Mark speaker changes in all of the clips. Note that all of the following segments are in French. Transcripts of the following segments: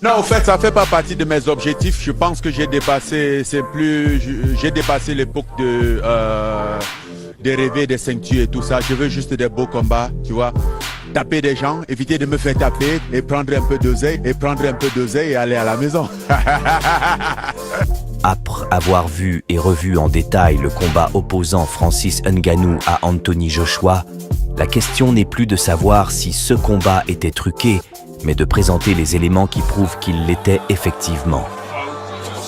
Speaker 1: Non, au fait, ça fait pas partie de mes objectifs. Je pense que j'ai dépassé, j'ai dépassé l'époque de rêver des ceintures et tout ça. Je veux juste des beaux combats, tu vois. Taper des gens, éviter de me faire taper et prendre un peu d'oseille et aller à la maison.
Speaker 2: Après avoir vu et revu en détail le combat opposant Francis Ngannou à Anthony Joshua, la question n'est plus de savoir si ce combat était truqué, mais de présenter les éléments qui prouvent qu'il l'était effectivement.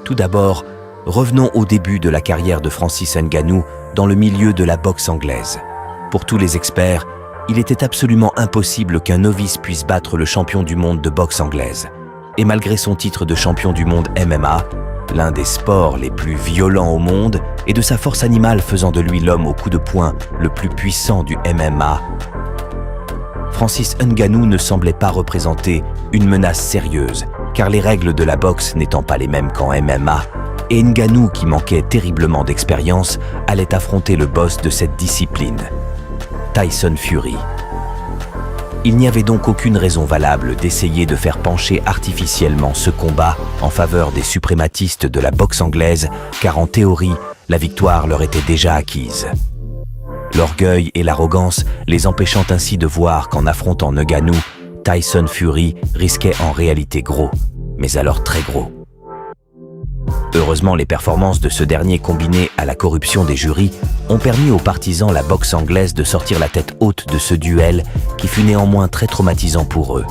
Speaker 2: Tout d'abord, revenons au début de la carrière de Francis Ngannou dans le milieu de la boxe anglaise. Pour tous les experts, il était absolument impossible qu'un novice puisse battre le champion du monde de boxe anglaise. Et malgré son titre de champion du monde MMA, l'un des sports les plus violents au monde et de sa force animale faisant de lui l'homme au coup de poing le plus puissant du MMA, Francis Ngannou ne semblait pas représenter une menace sérieuse, car les règles de la boxe n'étant pas les mêmes qu'en MMA, et Ngannou, qui manquait terriblement d'expérience, allait affronter le boss de cette discipline, Tyson Fury. Il n'y avait donc aucune raison valable d'essayer de faire pencher artificiellement ce combat en faveur des suprématistes de la boxe anglaise, car en théorie, la victoire leur était déjà acquise. L'orgueil et l'arrogance les empêchant ainsi de voir qu'en affrontant Ngannou, Tyson Fury risquait en réalité gros, mais alors très gros. Heureusement, les performances de ce dernier combinées à la corruption des jurys ont permis aux partisans de la boxe anglaise de sortir la tête haute de ce duel qui fut néanmoins très traumatisant pour eux.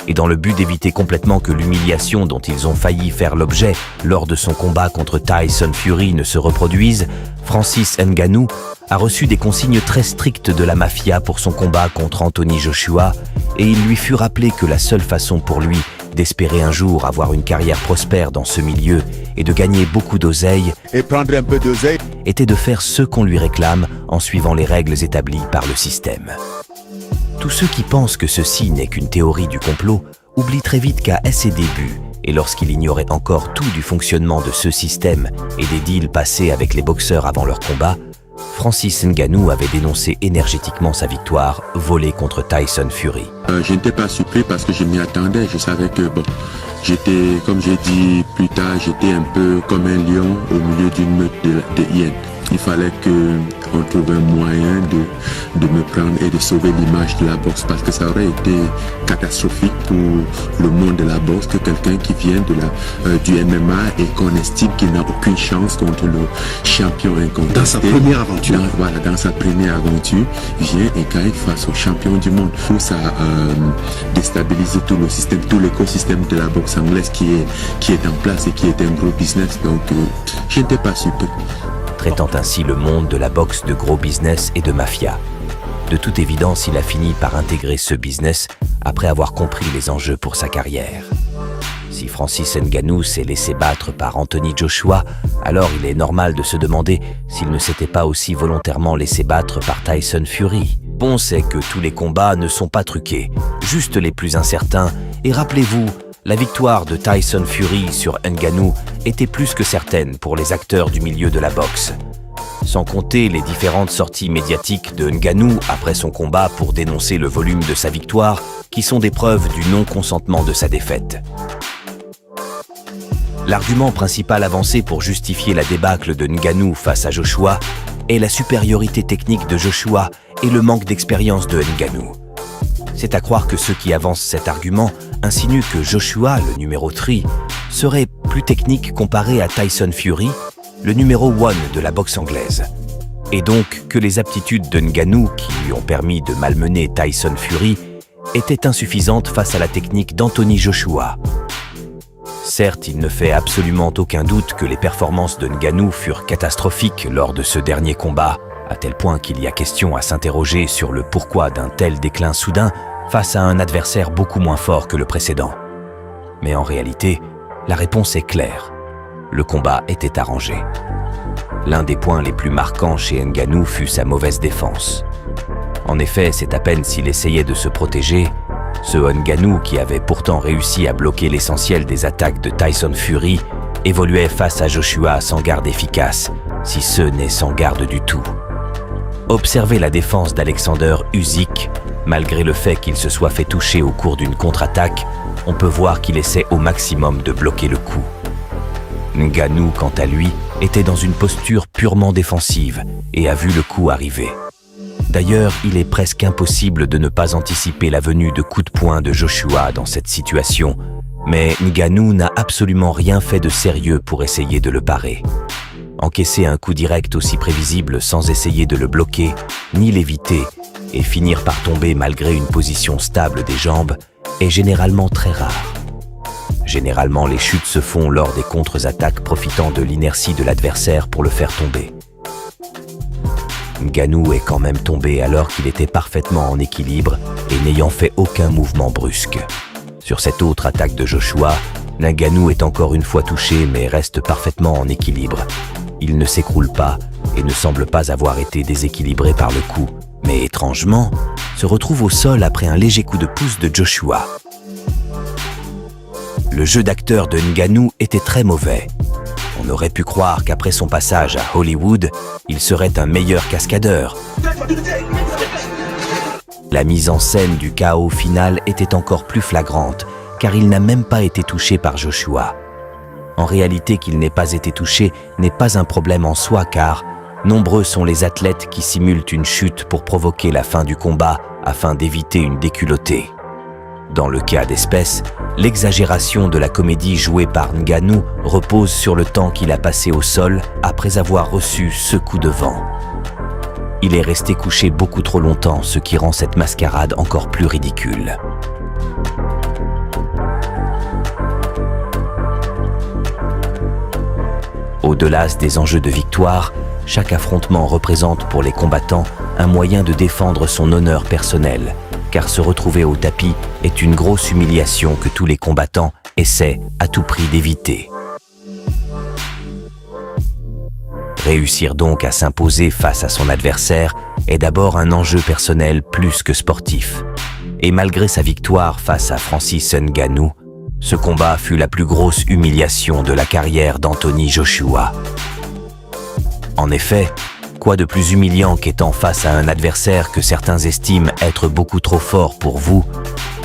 Speaker 2: Et dans le but d'éviter complètement que l'humiliation dont ils ont failli faire l'objet lors de son combat contre Tyson Fury ne se reproduise, Francis Ngannou a reçu des consignes très strictes de la mafia pour son combat contre Anthony Joshua et il lui fut rappelé que la seule façon pour lui d'espérer un jour avoir une carrière prospère dans ce milieu et de gagner beaucoup d'oseille
Speaker 1: Et prendre un peu d'oseille.
Speaker 2: était de faire ce qu'on lui réclame en suivant les règles établies par le système. Tous ceux qui pensent que ceci n'est qu'une théorie du complot oublient très vite qu'à ses débuts, et lorsqu'il ignorait encore tout du fonctionnement de ce système et des deals passés avec les boxeurs avant leur combat, Francis Ngannou avait dénoncé énergétiquement sa victoire volée contre Tyson Fury.
Speaker 3: Je n'étais pas surpris parce que je m'y attendais. Je savais que, bon, j'étais, comme j'ai dit plus tard, j'étais un peu comme un lion au milieu d'une meute de hyènes. Il fallait qu'on trouve un moyen de me prendre et de sauver l'image de la boxe parce que ça aurait été catastrophique pour le monde de la boxe que quelqu'un qui vient du MMA et qu'on estime qu'il n'a aucune chance contre le champion incontesté.
Speaker 4: Dans sa première aventure.
Speaker 3: Dans sa première aventure, vient et gagne face au champion du monde. Ça a déstabilisé tout le système, tout l'écosystème de la boxe anglaise qui est en place et qui est un gros business. Donc, je n'étais pas surpris.
Speaker 2: Traitant ainsi le monde de la boxe de gros business et de mafia. De toute évidence, il a fini par intégrer ce business après avoir compris les enjeux pour sa carrière. Si Francis Ngannou s'est laissé battre par Anthony Joshua, alors il est normal de se demander s'il ne s'était pas aussi volontairement laissé battre par Tyson Fury. Bon, c'est que tous les combats ne sont pas truqués, juste les plus incertains, et rappelez-vous, la victoire de Tyson Fury sur Ngannou était plus que certaine pour les acteurs du milieu de la boxe. Sans compter les différentes sorties médiatiques de Ngannou après son combat pour dénoncer le volume de sa victoire, qui sont des preuves du non-consentement de sa défaite. L'argument principal avancé pour justifier la débâcle de Ngannou face à Joshua est la supériorité technique de Joshua et le manque d'expérience de Ngannou. C'est à croire que ceux qui avancent cet argument insinuent que Joshua, le numéro 3, serait plus technique comparé à Tyson Fury, le numéro 1 de la boxe anglaise. Et donc que les aptitudes de Ngannou, qui lui ont permis de malmener Tyson Fury, étaient insuffisantes face à la technique d'Anthony Joshua. Certes, il ne fait absolument aucun doute que les performances de Ngannou furent catastrophiques lors de ce dernier combat, à tel point qu'il y a question à s'interroger sur le pourquoi d'un tel déclin soudain face à un adversaire beaucoup moins fort que le précédent. Mais en réalité, la réponse est claire. Le combat était arrangé. L'un des points les plus marquants chez Ngannou fut sa mauvaise défense. En effet, c'est à peine s'il essayait de se protéger, Ce Ngannou, qui avait pourtant réussi à bloquer l'essentiel des attaques de Tyson Fury, évoluait face à Joshua sans garde efficace, si ce n'est sans garde du tout. Observez la défense d'Alexander Usyk. Malgré le fait qu'il se soit fait toucher au cours d'une contre-attaque, on peut voir qu'il essaie au maximum de bloquer le coup. Ngannou, quant à lui, était dans une posture purement défensive et a vu le coup arriver. D'ailleurs, il est presque impossible de ne pas anticiper la venue de coups de poing de Joshua dans cette situation, mais Ngannou n'a absolument rien fait de sérieux pour essayer de le parer. Encaisser un coup direct aussi prévisible sans essayer de le bloquer, ni l'éviter, et finir par tomber malgré une position stable des jambes, est généralement très rare. Généralement, les chutes se font lors des contre-attaques profitant de l'inertie de l'adversaire pour le faire tomber. Ngannou est quand même tombé alors qu'il était parfaitement en équilibre et n'ayant fait aucun mouvement brusque. Sur cette autre attaque de Joshua, Ngannou est encore une fois touché mais reste parfaitement en équilibre. Il ne s'écroule pas et ne semble pas avoir été déséquilibré par le coup, mais étrangement, se retrouve au sol après un léger coup de pouce de Joshua. Le jeu d'acteur de Ngannou était très mauvais. On aurait pu croire qu'après son passage à Hollywood, il serait un meilleur cascadeur. La mise en scène du KO final était encore plus flagrante, car il n'a même pas été touché par Joshua. En réalité, qu'il n'ait pas été touché n'est pas un problème en soi, car nombreux sont les athlètes qui simulent une chute pour provoquer la fin du combat afin d'éviter une déculottée. Dans le cas d'espèce, l'exagération de la comédie jouée par Ngannou repose sur le temps qu'il a passé au sol après avoir reçu ce coup de vent. Il est resté couché beaucoup trop longtemps, ce qui rend cette mascarade encore plus ridicule. Au-delà des enjeux de victoire, chaque affrontement représente pour les combattants un moyen de défendre son honneur personnel, car se retrouver au tapis est une grosse humiliation que tous les combattants essaient à tout prix d'éviter. Réussir donc à s'imposer face à son adversaire est d'abord un enjeu personnel plus que sportif. Et malgré sa victoire face à Francis Ngannou, ce combat fut la plus grosse humiliation de la carrière d'Anthony Joshua. En effet, quoi de plus humiliant qu'étant face à un adversaire que certains estiment être beaucoup trop fort pour vous,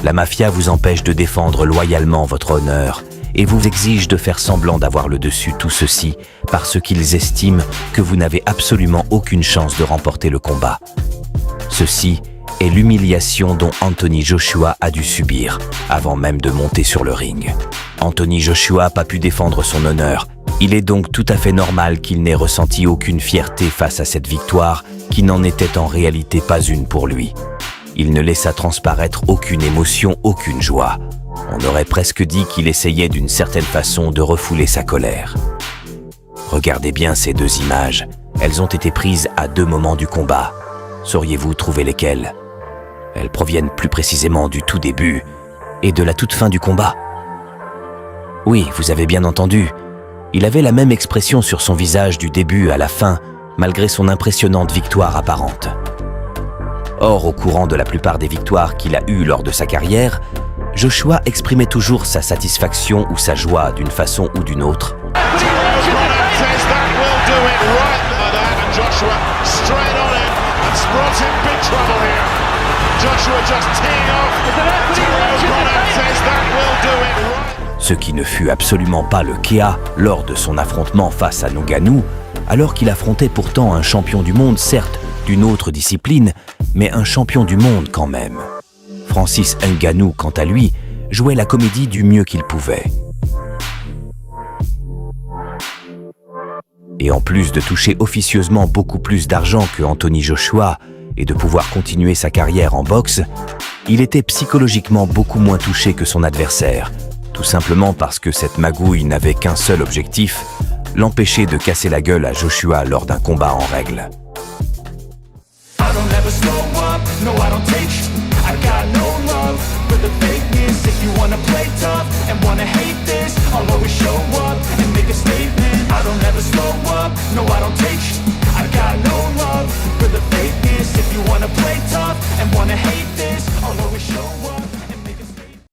Speaker 2: la mafia vous empêche de défendre loyalement votre honneur et vous exige de faire semblant d'avoir le dessus, tout ceci parce qu'ils estiment que vous n'avez absolument aucune chance de remporter le combat. Ceci est l'humiliation dont Anthony Joshua a dû subir avant même de monter sur le ring. Anthony Joshua n'a pas pu défendre son honneur. Il est donc tout à fait normal qu'il n'ait ressenti aucune fierté face à cette victoire qui n'en était en réalité pas une pour lui. Il ne laissa transparaître aucune émotion, aucune joie. On aurait presque dit qu'il essayait d'une certaine façon de refouler sa colère. Regardez bien ces deux images. Elles ont été prises à deux moments du combat. Sauriez-vous trouver lesquelles ? Elles proviennent plus précisément du tout début et de la toute fin du combat. Oui, vous avez bien entendu. Il avait la même expression sur son visage du début à la fin, malgré son impressionnante victoire apparente. Or, au courant de la plupart des victoires qu'il a eues lors de sa carrière, Joshua exprimait toujours sa satisfaction ou sa joie d'une façon ou d'une autre. Ce qui ne fut absolument pas le cas lors de son affrontement face à Ngannou, alors qu'il affrontait pourtant un champion du monde, certes d'une autre discipline, mais un champion du monde quand même. Francis Ngannou, quant à lui, jouait la comédie du mieux qu'il pouvait. Et en plus de toucher officieusement beaucoup plus d'argent que Anthony Joshua et de pouvoir continuer sa carrière en boxe, il était psychologiquement beaucoup moins touché que son adversaire, tout simplement parce que cette magouille n'avait qu'un seul objectif, l'empêcher de casser la gueule à Joshua lors d'un combat en règle.